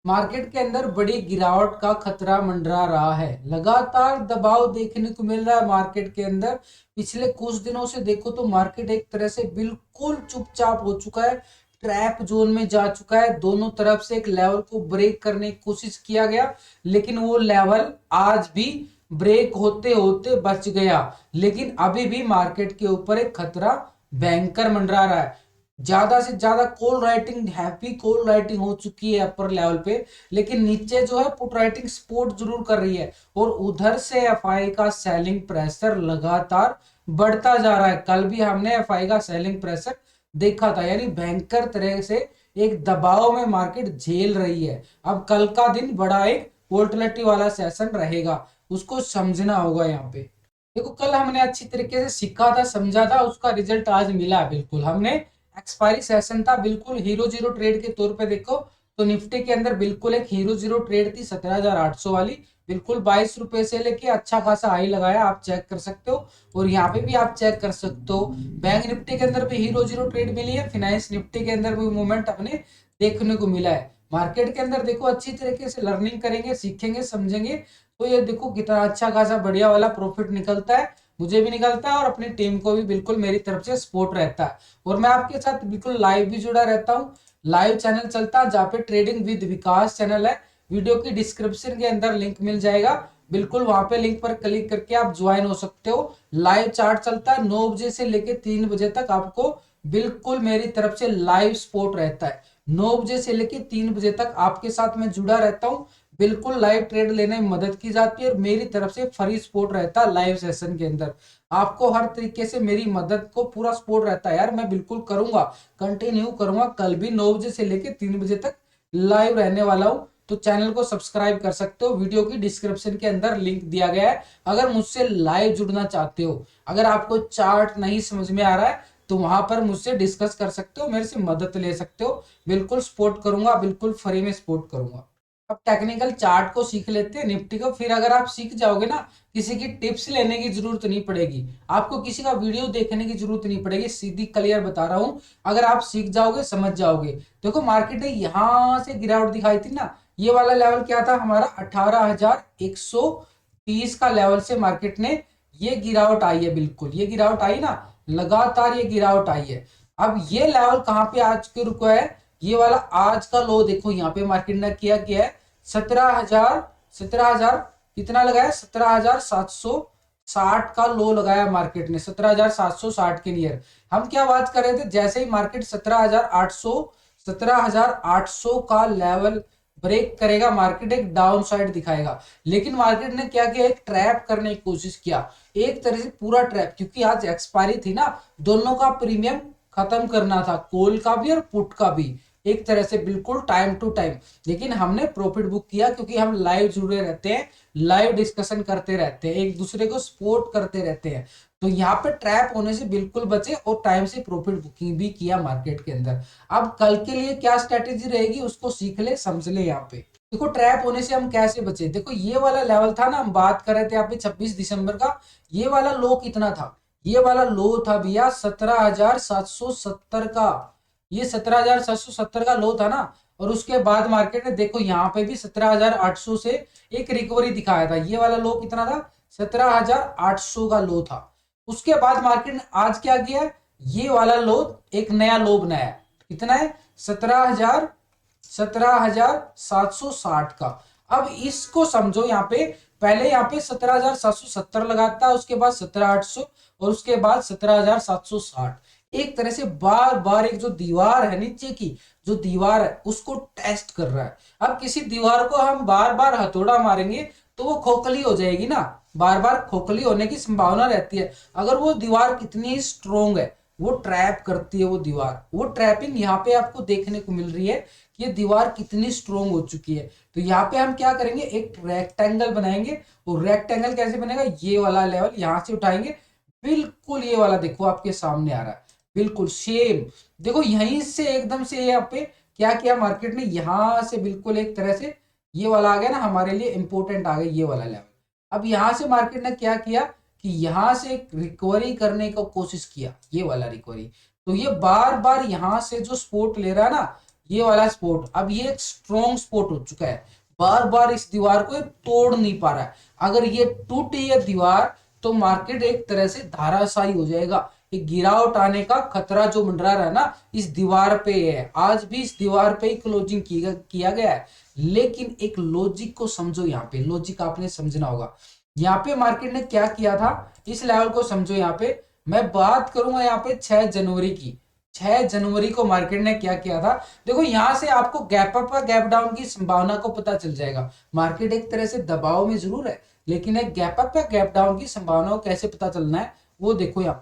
Market के अंदर बड़ी गिरावट का खतरा मंडरा रहा है। लगातार दबाव देखने को मिल रहा है मार्केट के अंदर। पिछले कुछ दिनों से देखो तो मार्केट एक तरह से बिल्कुल चुपचाप हो चुका है, ट्रैप जोन में जा चुका है। दोनों तरफ से एक लेवल को ब्रेक करने की कोशिश किया गया, लेकिन वो लेवल आज भी ब्रेक होते होते बच गया। लेकिन अभी भी मार्केट के ऊपर एक खतरा भयंकर मंडरा रहा है। ज्यादा से ज्यादा call writing, happy call writing हो चुकी है अपर लेवल पे, लेकिन नीचे जो है पुट राइटिंग सपोर्ट जरूर कर रही है। और उधर से एफआई का सेलिंग प्रेशर लगातार बढ़ता जा रहा है। कल भी हमने एफआई का सेलिंग प्रेशर देखा था, यानी भयंकर तरह से एक दबाव में मार्केट झेल रही है। अब कल का दिन बड़ा एक वोलेटिलिटी वाला सेशन रहेगा, उसको समझना होगा। यहाँ पे देखो, कल हमने अच्छी तरीके से सीखा था, समझा था, उसका रिजल्ट आज मिला है। बिल्कुल हमने एक्सपायरी सेशन था, बिल्कुल हीरो जीरो ट्रेड के तौर पे देखो तो निफ्टी के अंदर बिल्कुल एक हीरो जीरो ट्रेड थी 17,800 वाली। बिल्कुल 22 रुपए से लेके अच्छा खासा हाई लगाया, आप चेक कर सकते हो। और यहाँ पे भी आप चेक कर सकते हो, बैंक निफ्टी के अंदर भी हीरो जीरो ट्रेड मिली है, फिनांस निफ्टी के अंदर भी मूवमेंट अपने देखने को मिला है। मार्केट के अंदर देखो, अच्छी तरीके से लर्निंग करेंगे, सीखेंगे, समझेंगे तो ये देखो कितना अच्छा खासा बढ़िया वाला प्रॉफिट निकलता है। मुझे भी निकलता है और अपनी टीम को भी बिल्कुल मेरी तरफ से सपोर्ट रहता है। और मैं आपके साथ बिल्कुल लाइव भी जुड़ा रहता हूँ। लाइव चैनल चलता है जहाँ पे ट्रेडिंग विद विकास चैनल है। वीडियो की डिस्क्रिप्शन के अंदर लिंक मिल जाएगा, बिल्कुल वहां पे लिंक पर क्लिक करके आप ज्वाइन हो सकते हो। लाइव चार्ट चलता है 9 बजे से लेके 3 बजे तक, आपको बिल्कुल मेरी तरफ से लाइव सपोर्ट रहता है। 9 बजे से लेके 3 बजे तक आपके साथ मैं जुड़ा रहता हूँ। बिल्कुल लाइव ट्रेड लेने में मदद की जाती है और मेरी तरफ से फ्री सपोर्ट रहता है लाइव सेशन के अंदर। आपको हर तरीके से मेरी मदद को पूरा सपोर्ट रहता है यार। मैं बिल्कुल करूंगा, कंटिन्यू करूंगा। कल भी 9 बजे से लेके 3 बजे तक लाइव रहने वाला हूं। तो चैनल को सब्सक्राइब कर सकते हो, वीडियो की डिस्क्रिप्शन के अंदर लिंक दिया गया है। अगर मुझसे लाइव जुड़ना चाहते हो, अगर आपको चार्ट नहीं समझ में आ रहा है तो वहां पर मुझसे डिस्कस कर सकते हो, मेरे से मदद ले सकते हो। बिल्कुल सपोर्ट करूंगा, बिल्कुल फ्री में सपोर्ट करूंगा। अब टेक्निकल चार्ट को सीख लेते हैं निफ्टी को, फिर अगर आप सीख जाओगे ना, किसी की टिप्स लेने की जरूरत नहीं पड़ेगी, आपको किसी का वीडियो देखने की जरूरत नहीं पड़ेगी। सीधी क्लियर बता रहा हूं, अगर आप सीख जाओगे, समझ जाओगे। देखो मार्केट ने यहां से गिरावट दिखाई थी ना, ये वाला लेवल क्या था हमारा 18,130 का लेवल से मार्केट ने ये गिरावट आई है। बिल्कुल ये गिरावट आई ना, लगातार ये गिरावट आई है। अब ये लेवल कहां पे आज के रुका है, ये वाला आज का लो देखो, यहाँ पे मार्केट ने किया है 17,000 कितना लगाया, 17,760 का लो लगाया मार्केट ने, 17,760 के नियर। हम क्या बात कर रहे थे, जैसे ही मार्केट 17,800 का लेवल ब्रेक करेगा, मार्केट एक डाउन साइड दिखाएगा। लेकिन मार्केट ने क्या किया, एक ट्रैप करने की कोशिश किया, एक तरह से पूरा ट्रैप, क्योंकि आज एक्सपायरी थी ना, दोनों का प्रीमियम खत्म करना था, कॉल का भी और पुट का भी, एक तरह से बिल्कुल टाइम टू टाइम। लेकिन हमने प्रॉफिट बुक किया क्योंकि हम लाइव जुड़े रहते हैं, लाइव डिस्कशन करते रहते हैं, एक दूसरे को सपोर्ट करते रहते हैं। तो यहाँ पे ट्रैप होने से बिल्कुल बचे और टाइम से प्रॉफिट बुकिंग भी किया मार्केट के अंदर। अब कल के लिए क्या स्ट्रेटेजी रहेगी उसको सीख ले, समझ ले। यहाँ पे देखो ट्रैप होने से हम कैसे बचे। देखो ये वाला लेवल था ना, हम बात कर रहे थे यहाँ पे 26 दिसंबर का, ये वाला लो कितना था, ये वाला लो था भैया 17,770 का। ये 17,770 का लो था ना, और उसके बाद मार्केट ने देखो यहाँ पे भी 17,800 से एक रिकवरी दिखाया था। ये वाला लो कितना था, 17,800 का लो था। उसके बाद मार्केट ने आज क्या किया, ये वाला लो एक नया लो बनाया, कितना है, 17,760 का। अब इसको समझो, यहाँ पे पहले यहाँ पे 17,770 लगाता है, उसके बाद 17,800 और उसके बाद 17,760। एक तरह से बार बार एक जो दीवार है नीचे की, जो दीवार है उसको टेस्ट कर रहा है। अब किसी दीवार को हम बार बार हथौड़ा मारेंगे तो वो खोखली हो जाएगी ना, बार बार खोखली होने की संभावना रहती है। अगर वो दीवार कितनी स्ट्रोंग है, वो ट्रैप करती है वो दीवार, वो ट्रैपिंग यहाँ पे आपको देखने को मिल रही है कि ये दीवार कितनी स्ट्रोंग हो चुकी है। तो यहाँ पे हम क्या करेंगे, एक रेक्टेंगल बनाएंगे। और रेक्टेंगल कैसे बनेगा, ये वाला लेवल यहाँ से उठाएंगे, बिल्कुल ये वाला देखो आपके सामने आ रहा है, बिल्कुल सेम। देखो यहीं से एकदम से यहाँ पे क्या किया मार्केट ने, यहां से बिल्कुल एक तरह से ये वाला आ गया ना, हमारे लिए इंपॉर्टेंट आ गया ये वाला लेवल। अब यहां से मार्केट ने क्या किया कि यहां से एक रिकवरी करने का कोशिश किया, ये वाला रिकवरी। तो ये बार बार यहां से जो सपोर्ट ले रहा है ना, ये वाला सपोर्ट, अब ये एक स्ट्रॉन्ग सपोर्ट हो चुका है, बार बार इस दीवार को ये तोड़ नहीं पा रहा है। अगर ये टूटी ये दीवार तो मार्केट एक तरह से धाराशायी हो जाएगा। ये गिरावट आने का खतरा जो मंडरा रहा है ना, इस दीवार पे है। आज भी इस दीवार पे ही क्लोजिंग किया गया है। लेकिन एक लॉजिक को समझो, यहाँ पे लॉजिक आपने समझना होगा। यहाँ पे मार्केट ने क्या किया था, इस लेवल को समझो। यहाँ पे मैं बात करूंगा यहाँ पे 6 जनवरी की। 6 जनवरी को मार्केट ने क्या किया था, देखो यहां से आपको गैप अप और गैप डाउन की संभावना को पता चल जाएगा। मार्केट एक तरह से दबाव में जरूर है, लेकिन एक गैप अप या गैप डाउन की संभावना को कैसे पता चलना है वो देखो। यहाँ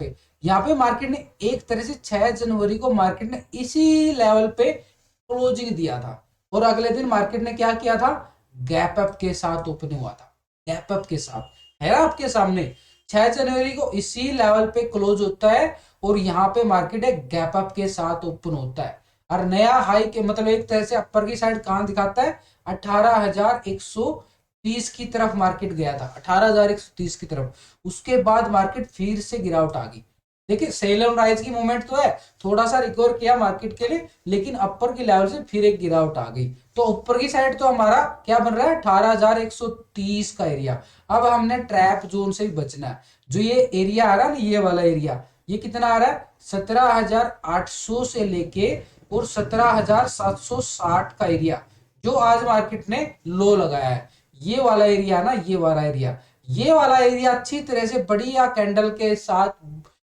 पे मार्केट ने एक तरह से 6 जनवरी को मार्केट ने इसी लेवल पे क्लोजिंग दिया था, और अगले दिन मार्केट ने क्या किया था, गैप अप के साथ ओपन हुआ था। गैप अप के साथ है ना आपके सामने, 6 जनवरी को इसी लेवल पे क्लोज होता है, और यहाँ पे मार्केट एक गैप अप के साथ ओपन होता है। और नया हाई के मतलब एक तरह से अपर की साइड कहां दिखाता है, 18,130 की तरफ मार्केट गया था, 18,130 की तरफ। उसके बाद मार्केट फिर से गिरावट आ गई। देखिए सेल एंड राइज की मूवमेंट तो है, थोड़ा सा रिकवर किया मार्केट के लिए, लेकिन अपर की लेवल से फिर एक गिरावट आ गई। तो ऊपर की साइड तो हमारा क्या बन रहा है, 18,130 का एरिया। अब हमने ट्रैप जोन से भी बचना है। जो ये एरिया आ रहा है ना, ये वाला एरिया, ये कितना आ रहा है, 17,800 से लेके और 17,760 का एरिया, जो आज मार्केट ने लो लगाया है। ये वाला एरिया ना, ये वाला एरिया, ये वाला एरिया अच्छी तरह से बढ़िया कैंडल के साथ,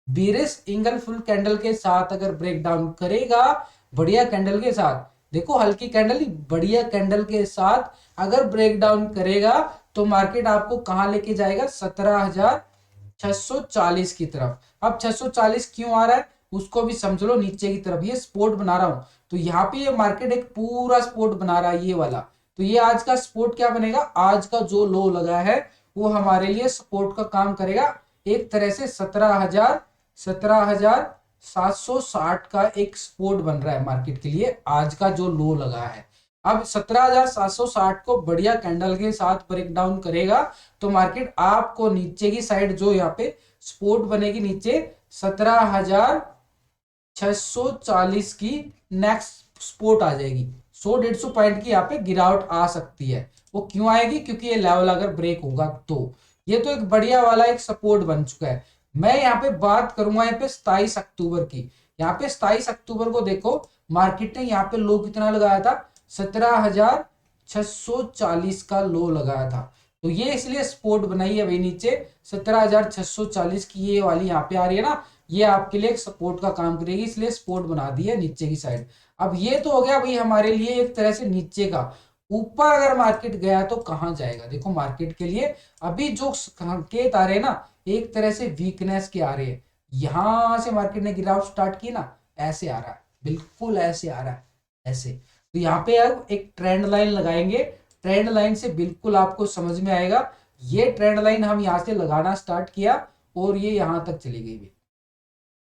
बीरिश इंगल फुल कैंडल के साथ अगर ब्रेक डाउन करेगा, बढ़िया कैंडल के साथ, देखो हल्की कैंडल, बढ़िया कैंडल के साथ अगर ब्रेक डाउन करेगा, तो मार्केट आपको कहां लेके जाएगा, 17,640 की तरफ। अब 640 क्यों आ रहा है उसको भी समझ लो। नीचे की तरफ ये सपोर्ट बना रहा हूं, तो यहाँ पे ये मार्केट एक पूरा सपोर्ट बना रहा है, ये वाला। तो ये आज का सपोर्ट क्या बनेगा, आज का जो लो लगा है वो हमारे लिए सपोर्ट का काम करेगा। एक तरह से 17,760 का एक सपोर्ट बन रहा है मार्केट के लिए, आज का जो लो लगा है। अब 17,760 को बढ़िया कैंडल के साथ ब्रेक डाउन करेगा, तो मार्केट आपको नीचे की साइड जो यहाँ पे सपोर्ट बनेगी नीचे 17,640 की नेक्स्ट सपोर्ट आ जाएगी। 100-150 पॉइंट की यहाँ पे गिरावट आ सकती है। वो क्यों आएगी, क्योंकि ये लेवल अगर ब्रेक होगा तो। ये तो एक बढ़िया वाला एक सपोर्ट बन चुका है। मैं यहाँ पे बात करूंगा यहाँ पे 27 अक्टूबर की। यहाँ पे 27 अक्टूबर को देखो मार्केट ने यहाँ पे लो कितना लगाया था, 17,640 का लो लगाया था। तो ये इसलिए सपोर्ट बनाई है भाई नीचे 17,640 की, ये वाली यहाँ पे आ रही है ना, ये आपके लिए एक सपोर्ट का काम करेगी, इसलिए सपोर्ट बना दी है नीचे की साइड। अब ये तो हो गया भाई हमारे लिए एक तरह से नीचे का। ऊपर अगर मार्केट गया तो कहां जाएगा, देखो मार्केट के लिए अभी जो संकेत आ रहे हैं ना, एक तरह से वीकनेस के आ रहे हैं। यहां से मार्केट ने गिरावट स्टार्ट की ना, ऐसे आ रहा है, बिल्कुल ऐसे आ रहा है, ऐसे। तो यहाँ पे अब एक ट्रेंड लाइन लगाएंगे, ट्रेंड लाइन से बिल्कुल आपको समझ में आएगा। ये ट्रेंड लाइन हम यहाँ से लगाना स्टार्ट किया और ये यहां तक चली गई।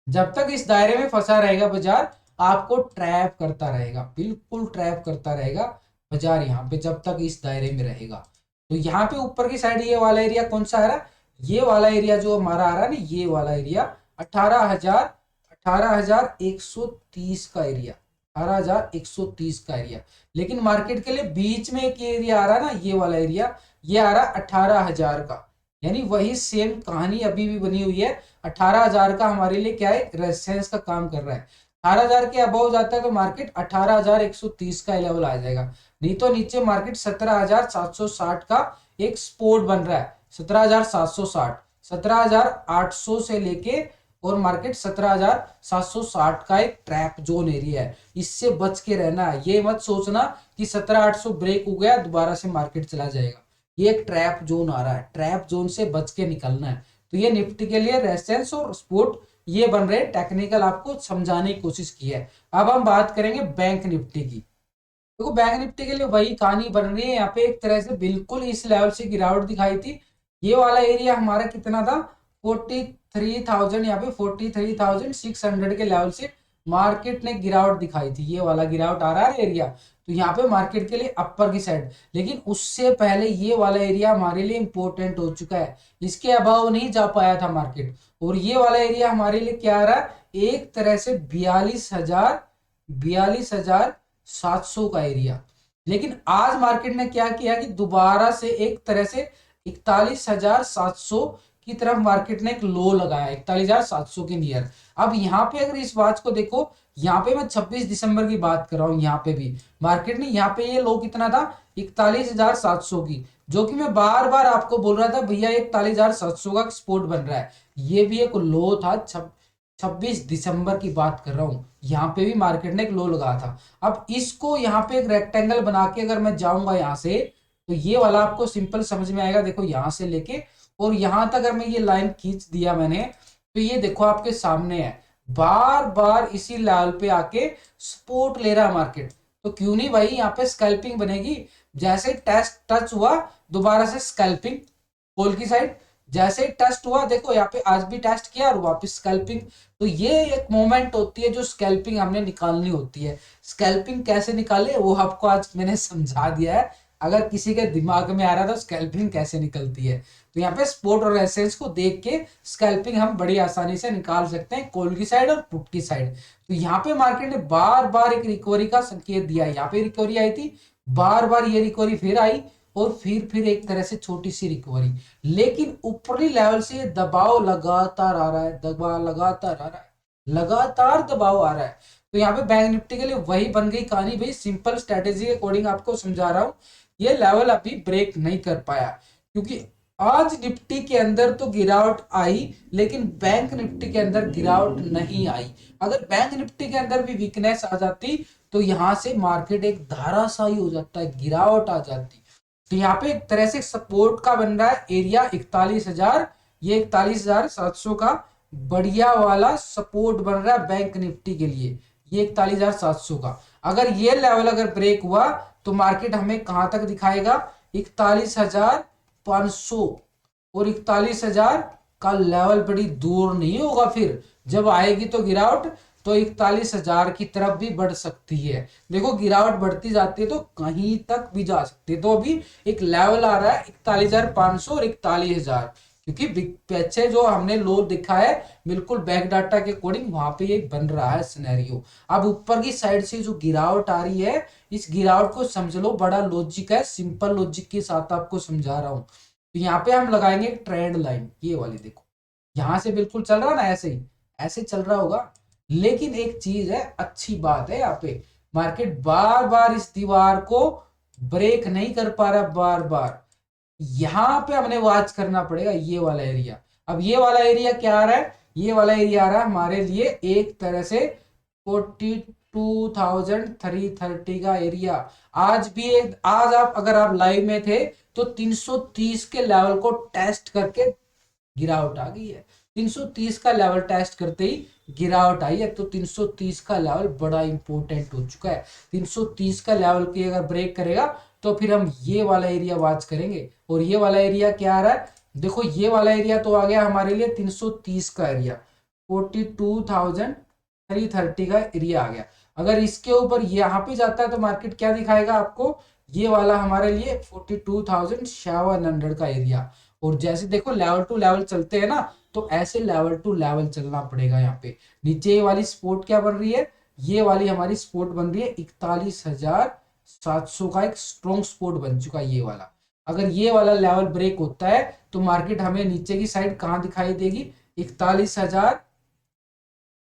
जब तक इस दायरे में फंसा रहेगा बाजार, आपको ट्रैप करता रहेगा, बिल्कुल ट्रैप करता रहेगा बाजार यहाँ पे, जब तक इस दायरे में रहेगा। तो यहाँ पे ऊपर की साइड ये वाला एरिया कौन सा आ रहा है, ये वाला एरिया जो हमारा आ रहा है ना, ये वाला एरिया 18,130 का एरिया, 18,130 का एरिया। लेकिन मार्केट के लिए बीच में एक एरिया आ रहा है ना, ये वाला एरिया, ये आ रहा है 18,000 का। यानी वही सेम कहानी अभी भी बनी हुई है। 18,000 का हमारे लिए क्या है, रेजिस्टेंस का काम कर रहा है। 18,000 के अबव जाता है तो मार्केट 18,130 का लेवल आ जाएगा। नहीं तो नीचे मार्केट 17,760 का एक सपोर्ट बन रहा है, 17,760, 17,800 से लेके और मार्केट 17,760 का एक ट्रैप जोन एरिया है। इससे बच के रहना है, ये मत सोचना कि 17,800 ब्रेक हो गया दोबारा से मार्केट चला जाएगा। ये एक ट्रैप जोन आ रहा है, ट्रैप जोन से बच के निकलना है। तो ये निफ्टी के लिए रेजिस्टेंस और सपोर्ट ये बन रहे, टेक्निकल आपको समझाने की कोशिश की है। अब हम बात करेंगे बैंक निफ्टी की। देखो बैंक निफ्टी के लिए वही कहानी बन रही है। यहाँ पे एक तरह से बिल्कुल इस लेवल से गिरावट दिखाई थी। ये वाला एरिया हमारा कितना था, 43,000, यहाँ पे 43,600 के लेवल से मार्केट ने गिरावट दिखाई थी। ये वाला गिरावट आ रहा है एरिया, तो यहाँ पे मार्केट के लिए अपर की साइड। लेकिन उससे पहले ये वाला एरिया हमारे लिए इंपॉर्टेंट हो चुका है, इसके अभाव नहीं जा पाया था मार्केट। और ये वाला एरिया हमारे लिए क्या आ रहा है, एक तरह से 42,000 700 का एरिया। लेकिन आज मार्केट ने क्या किया कि दोबारा से एक तरह से 41,700 की तरफ मार्केट ने एक लो लगाया, 41,700 के नियर। अब यहाँ पे अगर इस वॉच को देखो, यहाँ पे मैं 26 दिसंबर की बात कर रहा हूँ, यहाँ पे भी मार्केट ने यहाँ पे ये लो कितना था, 41,700 की, जो कि मैं बार बार आपको बोल रहा था भैया 41,700 का सपोर्ट बन रहा है। ये भी एक लो था, 26 दिसंबर की बात कर रहा हूँ, यहाँ पे भी मार्केट ने एक लो लगाया था। अब इसको यहाँ पे एक रेक्टेंगल बना के अगर मैं जाऊंगा यहाँ से, तो ये वाला आपको सिंपल समझ में आएगा। देखो यहाँ से लेके और यहाँ तक अगर मैं ये लाइन खींच दिया मैंने, तो ये देखो आपके सामने है, बार बार इसी लेवल पे आके सपोर्ट ले रहा है मार्केट। तो क्यों नहीं भाई यहाँ पे स्कैल्पिंग बनेगी। जैसे टेस्ट टच हुआ, दोबारा से स्कैल्पिंग कॉल की साइड, जैसे टेस्ट हुआ, देखो यहाँ पे आज भी टेस्ट किया और वापस स्कैल्पिंग। तो ये एक मोमेंट होती है जो स्कैल्पिंग हमने निकालनी होती है। स्कैल्पिंग कैसे निकाले वो आपको आज मैंने समझा दिया है, अगर किसी के दिमाग में आ रहा था स्कैल्पिंग कैसे निकलती है। तो यहाँ पे स्पोर्ट और रेजिस्टेंस को देख के स्कैल्पिंग हम बड़ी आसानी से निकाल सकते हैं, कॉल की साइड और पुट की साइड। तो यहाँ पे मार्केट ने बार बार एक रिकवरी का संकेत दिया, यहाँ पे रिकवरी आई थी, बार बार ये रिकवरी फिर आई और फिर एक तरह से छोटी सी रिकवरी। लेकिन ऊपरी लेवल से दबाव लगातार आ रहा है, दबाव लगातार आ रहा है, लगातार दबाव आ रहा है। तो यहाँ पे बैंक निफ्टी के लिए वही बन गई कहानी भाई, सिंपल स्ट्रेटेजी के अकॉर्डिंग आपको समझा रहा हूँ। ये लेवल अभी ब्रेक नहीं कर पाया, क्योंकि आज निफ्टी के अंदर तो गिरावट आई, लेकिन बैंक निफ्टी के अंदर गिरावट नहीं आई। अगर बैंक निफ्टी के अंदर भी वीकनेस आ जाती, तो यहां से मार्केट एक धाराशाही हो जाता है, गिरावट आ जाती। तो यहाँ पे एक तरह से सपोर्ट का बन रहा है एरिया 41,000, ये 41,700 का बढ़िया वाला सपोर्ट बन रहा है बैंक निफ्टी के लिए, ये 41,700 का। अगर ये लेवल अगर ब्रेक हुआ, तो मार्केट हमें कहां तक दिखाएगा, 41,500 और 41,000 का लेवल बड़ी दूर नहीं होगा। फिर जब आएगी तो गिरावट, तो 41,000 की तरफ भी बढ़ सकती है। देखो गिरावट बढ़ती जाती है तो कहीं तक भी जा सकती है। तो अभी एक लेवल आ रहा है 41,500 और 41,000, क्योंकि पीछे जो हमने लो दिखा है बिल्कुल बैक डाटा के अकॉर्डिंग वहां पे ये बन रहा है सिनेरियो। अब ऊपर की साइड से जो गिरावट आ रही है, इस गिरावट को समझ लो, बड़ा लॉजिक है, सिंपल लॉजिक के साथ आपको समझा रहा हूं। तो यहाँ पे हम लगाएंगे एक ट्रेंड लाइन, ये वाली देखो, यहां से बिल्कुल चल रहा ना, ऐसे ही ऐसे चल रहा होगा। लेकिन एक चीज है, अच्छी बात है, यहाँ पे मार्केट बार बार इस दीवार को ब्रेक नहीं कर पा रहा, बार बार यहां पे हमने वॉच करना पड़ेगा ये वाला एरिया। अब ये वाला एरिया क्या आ रहा है, ये वाला एरिया आ रहा है हमारे लिए एक तरह से 42,330 का एरिया। आज भी आज आप अगर आप लाइव में थे, तो 330 के लेवल को टेस्ट करके गिरावट आ गई है। 330 का लेवल टेस्ट करते ही गिरावट आई है। तो 330 का लेवल बड़ा इंपॉर्टेंट हो चुका है। 330 का लेवल की अगर ब्रेक करेगा, तो फिर हम ये वाला एरिया वॉच करेंगे। और ये वाला एरिया क्या आ रहा है, देखो ये वाला एरिया तो आ गया हमारे लिए 330 का एरिया, 42,330 का एरिया आ गया। अगर इसके ऊपर यहाँ पे जाता है, तो मार्केट क्या दिखाएगा आपको, ये वाला हमारे लिए 42,700 का एरिया। और जैसे देखो लेवल टू लेवल चलते हैं ना, तो ऐसे लेवल टू लेवल चलना पड़ेगा। यहाँ पे नीचे ये वाली सपोर्ट क्या बन रही है, ये वाली हमारी सपोर्ट बन रही है 41,700 का एक स्ट्रॉन्ग सपोर्ट बन चुका है ये वाला। अगर ये वाला लेवल ब्रेक होता है, तो मार्केट हमें नीचे की साइड कहां दिखाई देगी, 41,000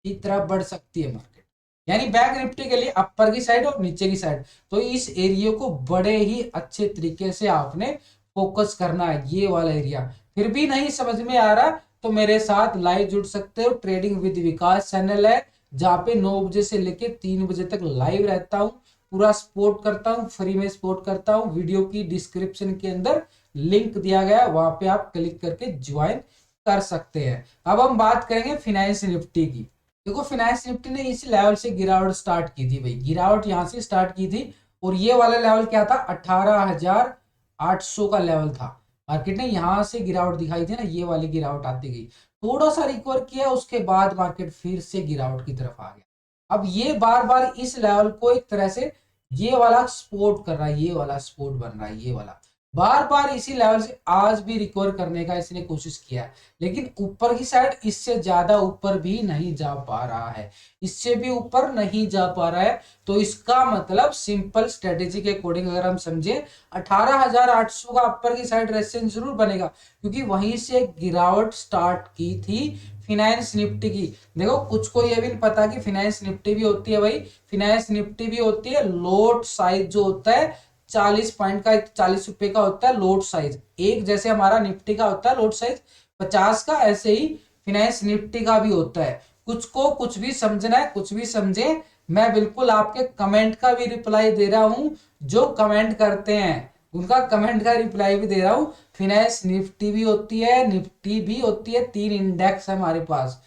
की तरफ बढ़ सकती है मार्केट। यानी बैंक निफ्टी के लिए अपर की साइड और नीचे की साइड। तो इस एरिया को बड़े ही अच्छे तरीके से आपने फोकस करना है, ये वाला एरिया। फिर भी नहीं समझ में आ रहा, तो मेरे साथ लाइव जुड़ सकते हो, ट्रेडिंग विद विकास चैनल है, जहाँ पे 9 बजे से लेके 3 बजे तक लाइव रहता हूँ, पूरा सपोर्ट करता हूँ, फ्री में सपोर्ट करता हूँ। वीडियो की डिस्क्रिप्शन के अंदर लिंक दिया गया है, वहां पे आप क्लिक करके ज्वाइन कर सकते हैं। अब हम बात करेंगे फिनांस निफ्टी की। देखो फिनांस निफ्टी ने इस लेवल से गिरावट स्टार्ट की थी भाई, गिरावट यहां से स्टार्ट की थी। और ये वाला लेवल क्या था, 18,800 का लेवल था। मार्केट ने यहां से गिरावट दिखाई थी ना, ये वाली गिरावट आती गई, थोड़ा सा रिकवर किया, उसके बाद मार्केट फिर से गिरावट की तरफ आ गया। अब ये बार बार इस लेवल को एक तरह से ये वाला सपोर्ट कर रहा है, ये वाला सपोर्ट बन रहा है, ये वाला। बार बार इसी लेवल से आज भी रिकवर करने का इसने कोशिश किया है, लेकिन ऊपर की साइड इससे ज्यादा ऊपर भी नहीं जा पा रहा है, इससे भी ऊपर नहीं जा पा रहा है। तो इसका मतलब सिंपल स्ट्रेटेजी के अकॉर्डिंग अगर हम समझे 18,800 का अपर की साइड रेजिस्टेंस जरूर बनेगा, क्योंकि वहीं से गिरावट स्टार्ट की थी फिनांस निफ्टी की। देखो कुछ को ये भी नहीं पता कि फिनांस निफ्टी भी होती है भाई, फिनांस निफ्टी भी होती है, लोट साइज जो होता है 40 पॉइंट का, 40 रुपए का होता है लोट साइज, एक जैसे हमारा निफ्टी का होता है लोट साइज 50 का, ऐसे ही फिनांस निफ्टी का भी होता है। कुछ को कुछ भी समझना है कुछ भी समझे, मैं बिल्कुल आपके कमेंट का भी रिप्लाई दे रहा हूं, जो कमेंट करते हैं उनका कमेंट का रिप्लाई भी दे रहा हूं। फिनांस निफ्टी भी होती है, निफ्टी भी होती है, 3 इंडेक्स है हमारे पास,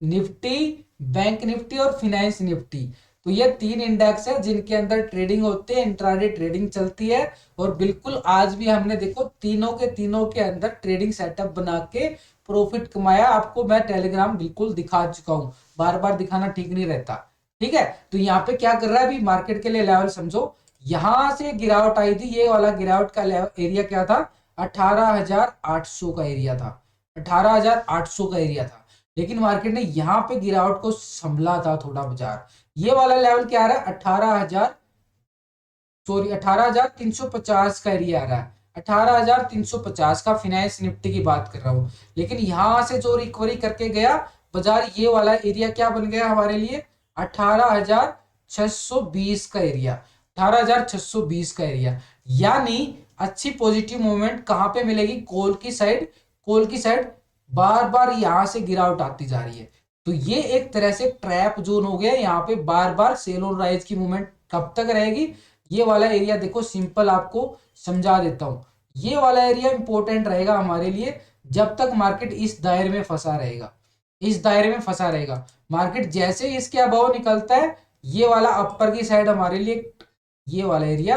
निफ्टी, बैंक निफ्टी और फिनांस निफ्टी। तो ये 3 इंडेक्स है जिनके अंदर ट्रेडिंग होते हैं, इंट्राडे ट्रेडिंग चलती है। और बिल्कुल आज भी हमने देखो तीनों के अंदर ट्रेडिंग सेटअप बना के प्रॉफिट कमाया, आपको मैं टेलीग्राम बिल्कुल दिखा चुका हूं, बार बार दिखाना ठीक नहीं रहता। ठीक है, तो यहाँ पे क्या कर रहा है अभी मार्केट के लिए लेवल समझो, यहां से गिरावट आई थी, ये वाला गिरावट का एरिया क्या था, 18,800 का एरिया था, 18,800 का एरिया था। लेकिन मार्केट ने यहां पे गिरावट को संभला था थोड़ा बाजार, ये वाला लेवल क्या आ रहा है 18,350 का एरिया आ रहा है, 18,350 का फिनांस निफ्टी की बात कर रहा हूं। लेकिन यहां से जो रिकवरी करके गया बाजार, ये वाला एरिया क्या बन गया हमारे लिए 18,620 का एरिया, 18,620 का एरिया। यानी अच्छी पॉजिटिव मूवमेंट कहां पे मिलेगी, कॉल की साइड, कॉल की साइड बार बार यहां से गिरावट आती जा रही है। तो ये एक तरह से ट्रैप जोन हो गया, यहाँ पे बार बार सेल और राइज की मूवमेंट कब तक रहेगी। ये वाला एरिया देखो सिंपल आपको समझा देता हूं, ये वाला एरिया इंपॉर्टेंट रहेगा हमारे लिए जब तक मार्केट इस दायरे में फंसा रहेगा, इस दायरे में फंसा रहेगा। मार्केट जैसे ही इसके अबव निकलता है, ये वाला अपर की साइड हमारे लिए, ये वाला एरिया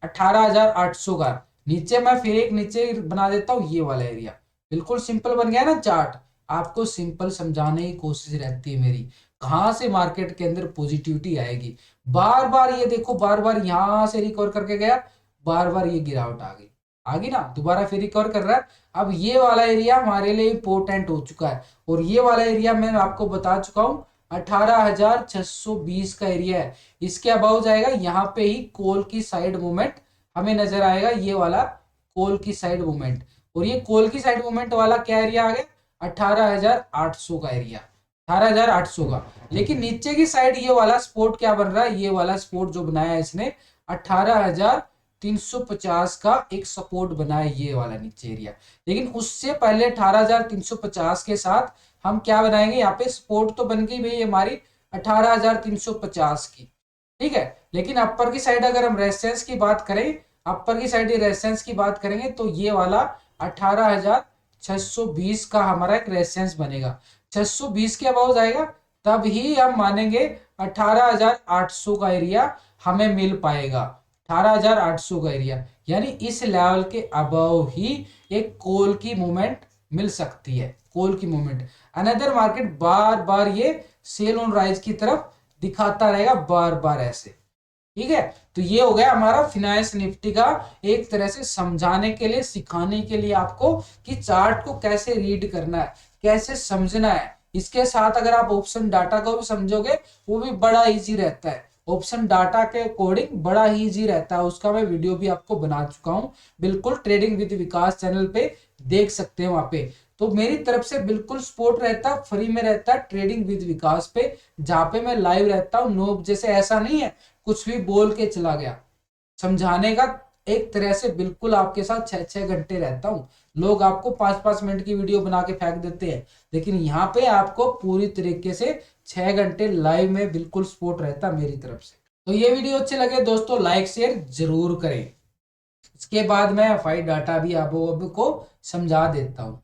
18,800 का, नीचे मैं फिर एक नीचे बना देता हूं, ये वाला एरिया बिल्कुल सिंपल बन गया ना चार्ट। आपको सिंपल समझाने की कोशिश रहती है मेरी, कहां से मार्केट के अंदर पॉजिटिविटी आएगी। बार बार ये देखो, बार बार यहां से रिकवर करके गया, बार बार ये गिरावट आ गई ना, दोबारा फिर रिकवर कर रहा है। अब ये वाला एरिया हमारे लिए इंपॉर्टेंट हो चुका है, और ये वाला एरिया मैं आपको बता चुका हूं 18,620 का एरिया है। इसके अबाउ जाएगा, यहाँ पे ही कॉल की साइड मूवमेंट हमें नजर आएगा, ये वाला कॉल की साइड मूवमेंट। और ये कॉल की साइड मूवमेंट वाला क्या एरिया आ गया 18,800 का एरिया, 18,800 का। लेकिन नीचे की साइड ये वाला स्पोर्ट क्या बन रहा है, ये वाला स्पोर्ट जो बनाया है इसने 18,350 का एक सपोर्ट बनाया है, ये वाला नीचे एरिया। लेकिन उससे पहले 18,350 के साथ हम क्या बनाएंगे, यहाँ पे सपोर्ट तो बन गई भाई हमारी 18,350 की, ठीक है। लेकिन अपर की साइड अगर हम रेजिस्टेंस की बात करें, अपर की साइड रेजिस्टेंस की बात करेंगे, तो ये वाला 18,620 का हमारा एक रेजिस्टेंस बनेगा। 620 के अबाउ जाएगा तब ही हम मानेंगे 18,800 का एरिया हमें मिल पाएगा, 18,800 का एरिया। यानी इस लेवल के अबाउ ही एक कॉल की मूवमेंट मिल सकती है, कॉल की मूवमेंट। अनदर मार्केट बार बार ये सेल ऑन राइज की तरफ दिखाता रहेगा, बार बार ऐसे, ठीक है। तो ये हो गया हमारा फिनांस निफ्टी का, एक तरह से समझाने के लिए, सिखाने के लिए आपको कि चार्ट को कैसे रीड करना है, कैसे समझना है। इसके साथ अगर आप ऑप्शन डाटा को भी समझोगे, वो भी बड़ा इजी रहता है, ऑप्शन डाटा के अकॉर्डिंग बड़ा ही इजी रहता है, उसका मैं वीडियो भी आपको बना चुका हूं, बिल्कुल ट्रेडिंग विद विकास चैनल पे देख सकते हैं वहां पे। तो मेरी तरफ से बिल्कुल सपोर्ट रहता है, फ्री में रहता है ट्रेडिंग विद विकास पे, जहां पे मैं लाइव रहता हूँ, नो जैसे ऐसा नहीं है कुछ भी बोल के चला गया, समझाने का एक तरह से बिल्कुल आपके साथ 6-6 घंटे रहता हूं। लोग आपको 5-5 मिनट की वीडियो बना के फेंक देते हैं, लेकिन यहाँ पे आपको पूरी तरीके से 6 घंटे लाइव में बिल्कुल सपोर्ट रहता मेरी तरफ से। तो ये वीडियो अच्छे लगे दोस्तों, लाइक शेयर जरूर करें। इसके बाद मैं एफआई डाटा भी आपको समझा देता हूँ।